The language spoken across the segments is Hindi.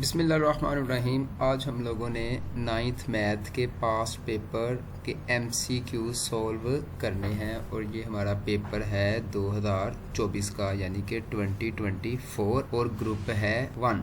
बिस्मिल्लाहिर्रहमानिर्रहीम। आज हम लोगों ने 9th मैथ के पास्ट पेपर के MCQ सॉल्व करने हैं और ये हमारा पेपर है 2024 का यानी कि 2024 और ग्रुप है 1।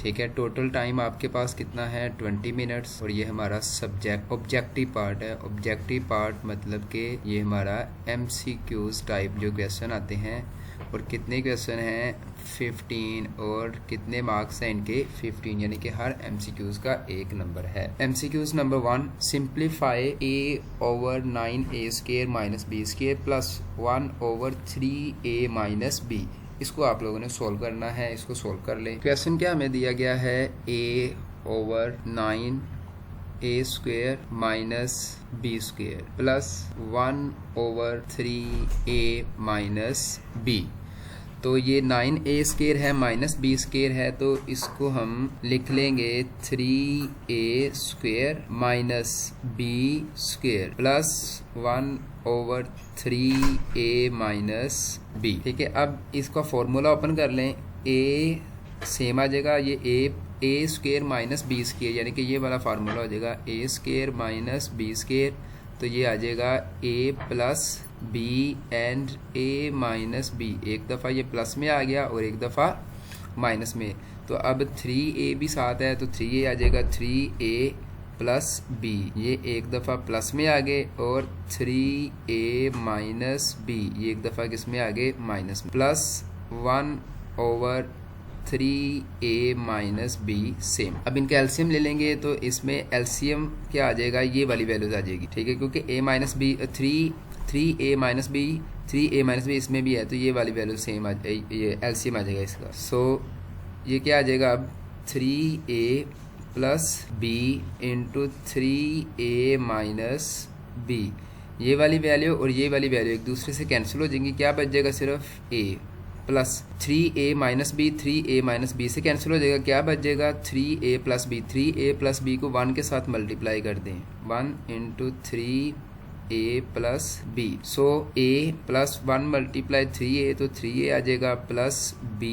ठीक है, टोटल टाइम आपके पास कितना है 20 मिनट्स और ये हमारा सब्जेक्ट ऑब्जेक्टिव पार्ट है। ऑब्जेक्टिव पार्ट मतलब कि ये हमारा MCQs टाइप जो क्वेश्चन आते हैं और कितने क्वेश्चन हैं 15 और कितने मार्क्स हैं इनके 15 यानी कि हर MCQs का एक नंबर है। MCQs number 1, simplify a over 9a² minus b² plus 1 over 3a minus b। इसको आप लोगों ने सोल्व करना है, इसको सोल्व कर लें। क्वेश्चन क्या हमें दिया गया है a over 9a² minus b² plus 1 over 3a minus b। तो ये 9a² है माइनस b² है, तो इसको हम लिख लेंगे 3a² minus b² plus 1 over 3a minus b। ठीक है, अब इसका फॉर्मूला ओपन कर लें। a सेम आ जाएगा, ये a² माइनस b² यानी कि ये वाला फार्मूला हो जाएगा a² माइनस b², तो ये आ जाएगा a plus b and a minus b। एक दफ़ा ये प्लस में आ गया और एक दफ़ा माइनस में, तो अब 3a भी साथ है तो 3a आ जाएगा 3a प्लस b। ये एक दफ़ा प्लस में आ गए और 3a माइनस b ये एक दफ़ा किस में आ गए माइनस में, plus 1 over 3a minus b same. अब इनका एलसीएम ले लेंगे तो इसमें एलसीएम क्या आ जाएगा, ये वाली वैल्यूज आ जाएगी। ठीक है, क्योंकि a minus b 3a minus b 3a minus b इसमें भी है तो ये वाली वैल्यू सेम आ जाएगी, ये एलसीएम आ जाएगा इसका। सो ये क्या आ जाएगा अब 3a plus b into 3a minus b। ये वाली वैल्यू और ये वाली वैल्यू एक दूसरे से कैंसिल हो जाएंगी, क्या बच जाएगा सिर्फ a plus 3a minus b 3a minus b से कैंसिल हो जाएगा, क्या बच जाएगा 3a plus b। 3a plus b को 1 के साथ मल्टीप्लाई कर दें, 1 into 3a plus b। So a plus 1 multiply 3a तो 3a आ जाएगा प्लस b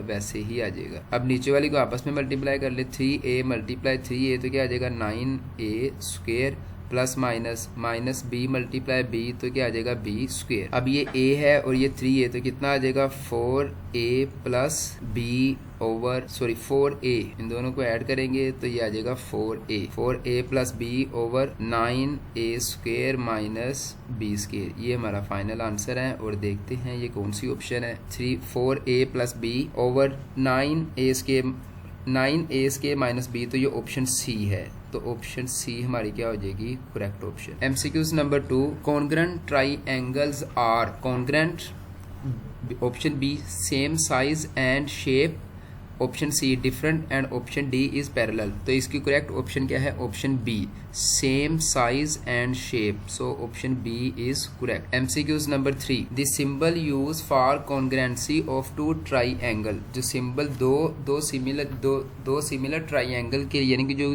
वैसे ही आ जाएगा। अब नीचे वाली को आपस में मल्टीप्लाई कर ले, 3a मल्टीप्लाई 3a तो क्या आ जाएगा 9a² plus minus minus b multiply b तो क्या आ जाएगा b²। अब ये a है और ये 3a तो कितना आ जाएगा 4a plus b over 4a, इन दोनों को ऐड करेंगे तो ये आ जाएगा 4a plus b over 9a² minus b²। ये हमारा फाइनल आंसर है और देखते हैं ये कौन सी ऑप्शन है। 4a plus b over 9a² minus b, तो ये ऑप्शन सी है, तो ऑप्शन सी हमारी क्या हो जाएगी correct option. MCQs number 2, congruent triangles are congruent, option B same size and shape, option C different and option D is parallel. तो इसकी करेक्ट ऑप्शन क्या है, option B same size and shape. So option B is correct. MCQs number 3, the symbol use for congruency of two triangle. जो सिंबल दो सिमिलर ट्राइएंगल के यानी कि जो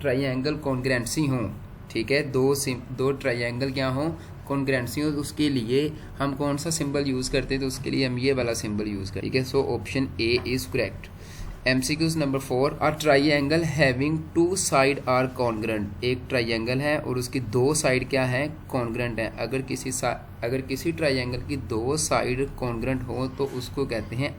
ट्राइएंगल कॉन्ग्रुएंसी हों, ठीक है, दो ट्राइएंगल क्या हों कॉन्ग्रुएंसी हो, उसके लिए हम कौन सा सिंबल यूज करते हैं, तो उसके लिए हम ये वाला सिंबल यूज करें। ठीक है, so option A is correct. MCQs number 4, a triangle having 2 side are congruent. एक ट्राइएंगल है और उसकी 2 साइड क्या है कॉन्ग्रुएंट है। अगर किसी ट्राइएंगल की 2 साइड कॉन्ग्रुएंट हो तो उसको कहते हैं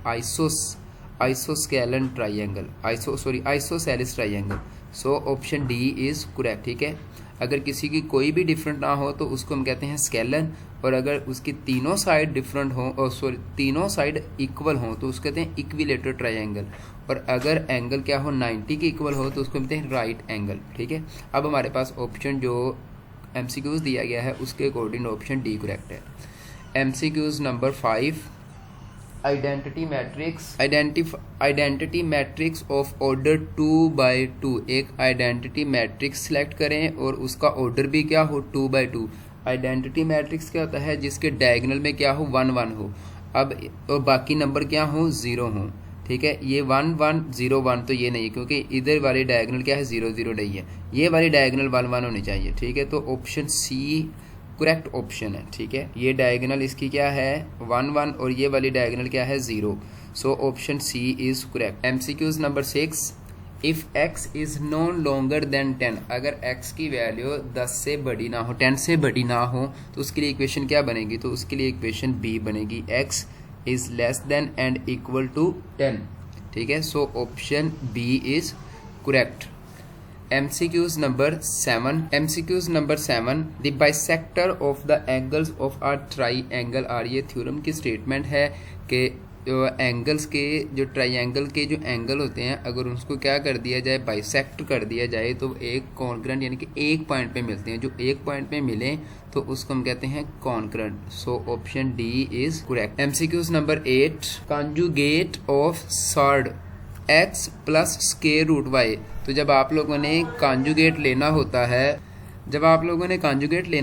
isosceles triangle, isosceles triangle. So option D is correct. ठीक है, अगर किसी की कोई भी डिफरेंट ना हो तो उसको हम कहते हैं स्केलन, और अगर उसकी तीनों साइड डिफरेंट हो तीनों साइड इक्वल हो तो उसको कहते हैं इक्विलेटरल ट्राइएंगल, और अगर एंगल क्या हो 90 के इक्वल हो तो उसको कहते हैं राइट एंगल। ठीक है, अब हमारे पास ऑप्शन जो MCQs दिया गया है उसके अकॉर्डिंग ऑप्शन डी करेक्ट है। MCQs number 5, identity matrix of order 2/2। एक आइडेंटिटी मैट्रिक्स सिलेक्ट करें और उसका ऑर्डर भी क्या हो 2/2। आइडेंटिटी मैट्रिक्स क्या होता है, जिसके डायगोनल में क्या हो 1 1 हो, अब और बाकी नंबर क्या हो 0 हो। ठीक है, ये 1 1 0 1 तो ये नहीं, क्योंकि इधर वाली डायगोनल क्या है 0 0 नहीं है, ये वाली डायगोनल 1 1 होनी चाहिए। ठीक है, तो ऑप्शन सी करेक्ट ऑप्शन है। ठीक है, ये डायगोनल इसकी क्या है 1 1 और ये वाली डायगोनल क्या है 0। So option C is correct. MCQs number 6, if x is no longer than 10, अगर x की वैल्यू 10 से बड़ी ना हो, 10 से बड़ी ना हो, तो उसके लिए इक्वेशन क्या बनेगी? तो उसके लिए इक्वेशन बी बनेगी, x is less than and equal to 10। ठीक है, so option B is correct. MCQs number 7, the bisector of the angles of a triangle are, ये थ्योरम की स्टेटमेंट है कि एंगल्स के जो ट्राइंगल के जो एंगल होते हैं, अगर उसको क्या कर दिया जाए, बाइसेक्ट कर दिया जाए, तो एक कॉन्करेंट यानी कि एक पॉइंट पे मिलते हैं। जो एक पॉइंट पे मिले तो उसको हम कहते हैं concurrent. So option D is correct. MCQs number 8, conjugate of surd x plus square root y। तो जब आप लोगों ने कॉन्जुगेट लेना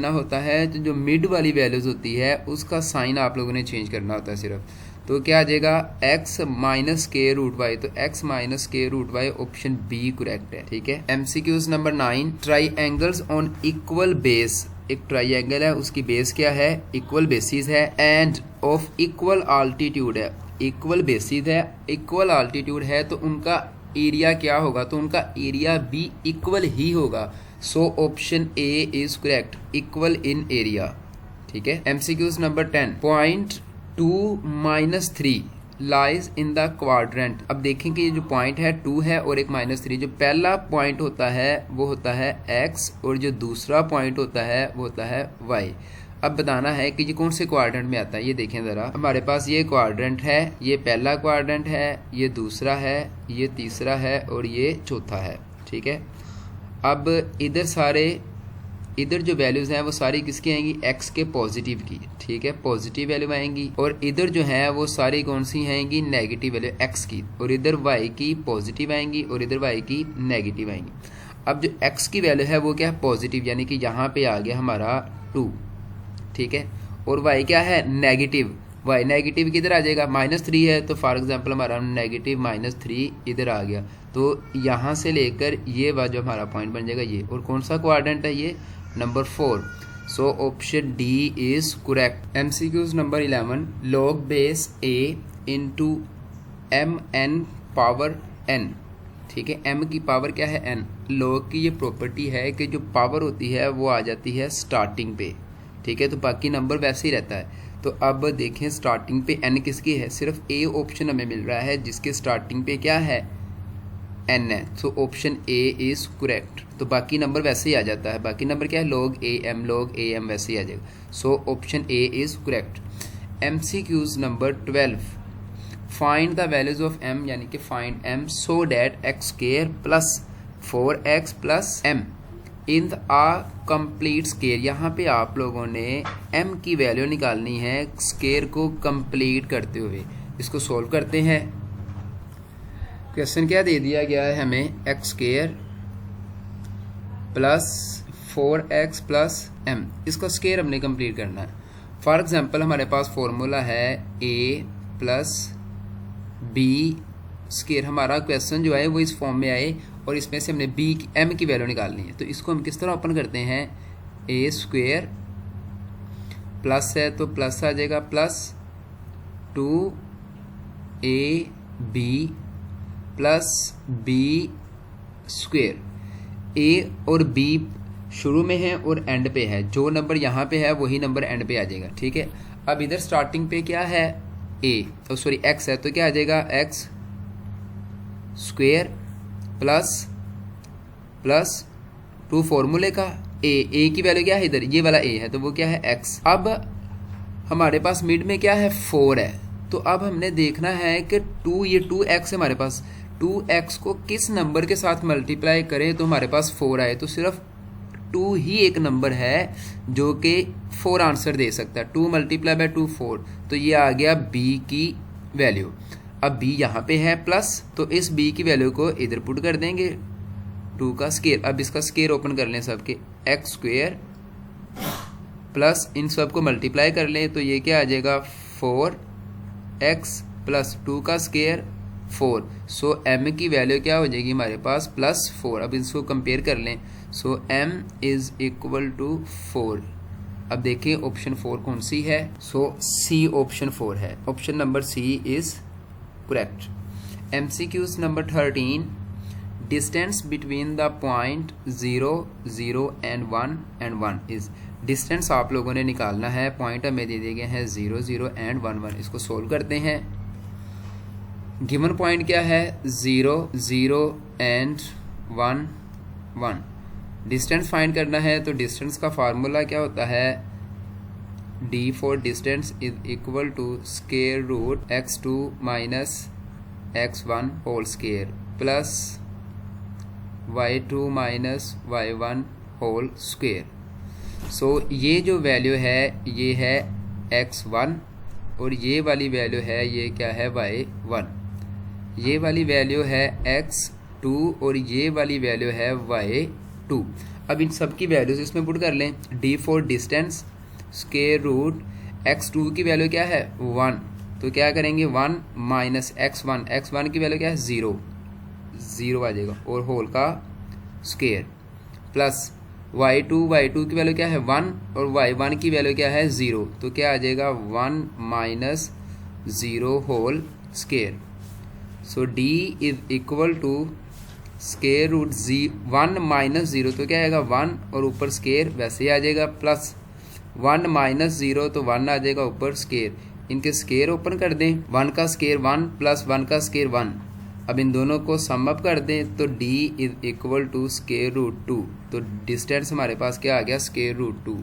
होता है, तो जो मिड वाली वैल्यूज होती है उसका साइन आप लोगों ने चेंज करना होता है सिर्फ। तो क्या आ जाएगा? x minus square root y, तो x minus square root y, option B correct है। ठीक है, MCQs number 9, triangles on equal base, एक ट्राइंगल है उसकी बेस क्या है? इक्वल बेसिस है, एंड ऑफ इक्वल आल्टीट्यूड है, इक्वल बेसिस है, इक्वल आल्टीट्यूड है, तो उनका एरिया क्या होगा? तो उनका एरिया भी इक्वल ही होगा। सो option A is correct, equal in area. ठीक है, MCQs number 10, point 2 - 3 lies in the quadrant. अब देखें कि ये जो पॉइंट है 2 है और एक -3, जो पहला पॉइंट होता है वो होता है x, और जो दूसरा पॉइंट होता है वो होता है y। अब बताना है कि ये कौन से क्वाड्रेंट में आता है। ये देखें ज़रा, हमारे पास ये क्वाड्रेंट है, ये पहला क्वाड्रेंट है, ये दूसरा है, ये तीसरा है और ये चौथा है। ठीक है, अब इधर जो वैल्यूज़ हैं वो सारी किसकी आएंगी? x के पॉजिटिव की। ठीक है, पॉजिटिव वैल्यू आएंगी, और इधर जो है वो सारी कौन सी आएंगी? नेगेटिव वैल्यू x की, और इधर y की पॉजिटिव आएंगी और इधर y की नेगेटिव आएंगी। अब जो x की वैल्यू है वो क्या है? पॉजिटिव, यानी कि यहाँ पे आ गया हमारा 2। ठीक है, और y क्या है? नेगेटिव। y नेगेटिव किधर आ जाएगा? -3 है, तो फॉर एग्जांपल हमारा नेगेटिव -3 इधर आ गया, तो यहाँ से लेकर ये जो हमारा पॉइंट बन जाएगा ये। और कौन सा क्वाड्रेंट है ये? Number 4। So option D is correct. MCQs number 11, log base a into mn power n। ठीक है, m की पावर क्या है? n। log की ये प्रॉपर्टी है कि जो पावर होती है वो आ जाती है स्टार्टिंग पे। ठीक है, तो बाकी नंबर वैसे ही रहता है। तो अब देखें स्टार्टिंग पे n किसकी है? सिर्फ a ऑप्शन हमें मिल रहा है जिसके स्टार्टिंग पे क्या है? n है। So option A is correct. तो बाकी नंबर वैसे ही आ जाता है। बाकी नंबर क्या है? log am वैसे ही आ जाएगा। So option A is correct. MCQs number 12, find the values of m, यानी कि find m so that x² plus 4x plus m in a complete square. यहाँ पे आप लोगों ने m की वैल्यू निकालनी है स्केयर को कंप्लीट करते हुए। इसको सोल्व करते हैं। क्वेश्चन क्या दे दिया गया है हमें? x² plus 4x plus m, इसका स्केयर हमने कंप्लीट करना है। फॉर एग्जांपल हमारे पास फॉर्मूला है a प्लस b स्केयर। हमारा क्वेश्चन जो है वो इस फॉर्म में आए और इसमें से हमने m की वैल्यू निकालनी है। तो इसको हम किस तरह ओपन करते हैं? a² प्लस है तो प्लस आ जाएगा, plus 2ab plus b²। a और b शुरू में है और एंड पे है, जो नंबर यहाँ पे है वही नंबर एंड पे आ जाएगा। ठीक है, अब इधर स्टार्टिंग पे क्या है? x है, तो क्या आ जाएगा? x² प्लस 2 फॉर्मूले का a की वैल्यू क्या है? इधर ये वाला a है, तो वो क्या है? x। अब हमारे पास मिड में क्या है? 4 है। तो अब हमने देखना है कि 2x है हमारे पास, 2x को किस नंबर के साथ मल्टीप्लाई करें तो हमारे पास 4 आए। तो सिर्फ 2 ही एक नंबर है जो कि 4 आंसर दे सकता है। 2 × 2 4, तो ये आ गया b की वैल्यू। अब b यहाँ पे है प्लस, तो इस b की वैल्यू को इधर पुट कर देंगे, 2 का स्केयर। अब इसका स्केयर ओपन कर लें सबके, x² प्लस इन सब को मल्टीप्लाई कर लें, तो ये क्या आ जाएगा? 4x प्लस 2 का स्केयर 4। सो m की वैल्यू क्या हो जाएगी हमारे पास? +4। अब इसको कंपेयर कर लें, सो m इज इक्वल टू 4। अब देखिए ऑप्शन 4 कौन सी है? सो सी ऑप्शन 4 है। Option number C is correct. MCQs number 13. Distance between the point 0, 0 and 1 is. Distance आप लोगों ने निकालना है, पॉइंट हमें दे दिए गए हैं 0, 0 एंड 1, 1. इसको सोल्व करते हैं. गिवन पॉइंट क्या है 0, 0 एंड 1, 1. डिस्टेंस फाइंड करना है तो डिस्टेंस का फार्मूला क्या होता है, d for distance is equal to square root x2 minus x1 whole square plus y2 minus y1 whole square. So ये जो वैल्यू है ये है x1 और ये वाली वैल्यू है ये क्या है y1. ये वाली वैल्यू है x2 और ये वाली वैल्यू है y2. अब इन सब की वैल्यूज इसमें पुट कर लें. d for distance square root x2 की वैल्यू क्या है 1, तो क्या करेंगे 1 माइनस x1, x1 की वैल्यू क्या है 0, 0 आ जाएगा और होल का स्क्वायर प्लस y2 की वैल्यू क्या है 1 और y1 की वैल्यू क्या है 0, तो क्या आ जाएगा 1 minus 0 whole square. So d is equal to square root 1 minus 0, तो क्या आएगा 1 और ऊपर स्क्वायर वैसे ही आ जाएगा प्लस 1 माइनस 0 तो 1 आ जाएगा ऊपर स्क्वायर. इनके स्क्वायर ओपन कर दें, 1 का स्क्वायर 1 प्लस 1 का स्क्वायर 1. अब इन दोनों को सम अप कर दें तो d is equal to square root 2. तो डिस्टेंस हमारे पास क्या आ गया square root 2.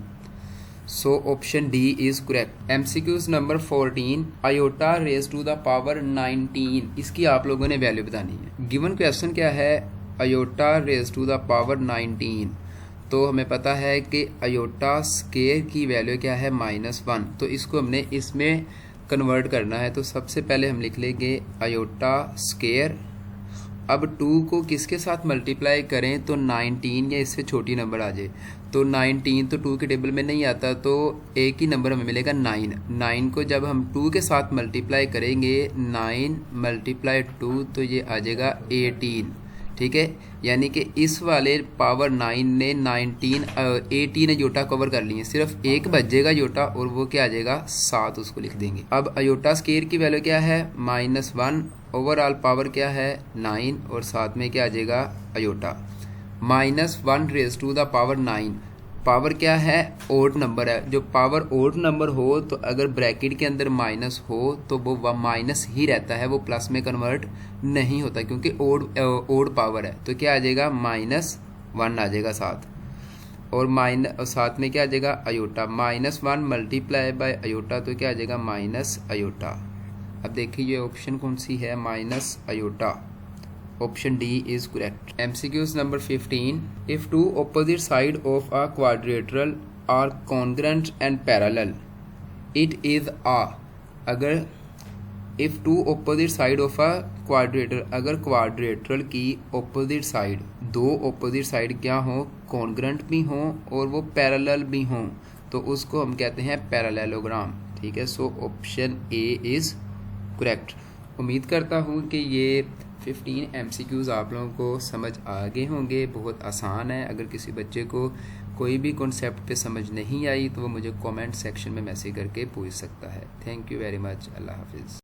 So option D is correct. MCQs number 14. Iota raise to the power 19. इसकी आप लोगों ने वैल्यू बतानी है. गिवन क्वेश्चन क्या है iota raise to the power 19. तो हमें पता है कि आयोटा स्क्वायर की वैल्यू क्या है -1. तो इसको हमने इसमें कन्वर्ट करना है. तो सबसे पहले हम लिख लेंगे आयोटा स्क्वायर. अब 2 को किसके साथ मल्टीप्लाई करें तो 19 या इससे छोटी नंबर आ जाए. तो 19 तो 2 के टेबल में नहीं आता, तो एक ही नंबर हमें मिलेगा 9. 9 को जब हम 2 के साथ मल्टीप्लाई करेंगे 9 मल्टीप्लाई 2 तो ये आ जाएगा 18. ठीक है, यानी कि इस वाले पावर 9 ने 18 अयोटा कवर कर लिए. सिर्फ एक बचेगा अयोटा और वो क्या आ जाएगा 7, उसको लिख देंगे. अब अयोटा स्क्वायर की वैल्यू क्या है -1, ओवरऑल पावर क्या है 9 और साथ में क्या आ जाएगा iota. -1 raise to the power 9. Power क्या है ओड नंबर है. जो पावर ओड नंबर हो तो अगर ब्रैकेट के अंदर माइनस हो तो वो माइनस ही रहता है, वो प्लस में कन्वर्ट नहीं होता क्योंकि ओड पावर है. तो क्या आ जाएगा -1 आ जाएगा साथ और साथ में क्या आ जाएगा अयोटा. -1 मल्टीप्लाई बाय अयोटा तो क्या आ जाएगा माइनस अयोटा. अब देखिए ये ऑप्शन कौन सी है minus iota. Option D is correct. MCQs number 15. If two opposite sides of a quadrilateral are congruent and parallel, it is a. अगर if two opposite side of a quadrilateral, अगर quadrilateral की opposite side, दो opposite side क्या हो congruent भी हो और वो parallel भी हो तो उसको हम कहते हैं parallelogram. ठीक है, so option A is correct. उम्मीद करता हूँ कि ये 15 MCQs आप लोगों को समझ आ गए होंगे. बहुत आसान है. अगर किसी बच्चे को कोई भी कॉन्सेप्ट पे समझ नहीं आई तो वो मुझे कमेंट सेक्शन में मैसेज करके पूछ सकता है. Thank you very much. अल्लाह हाफिज़.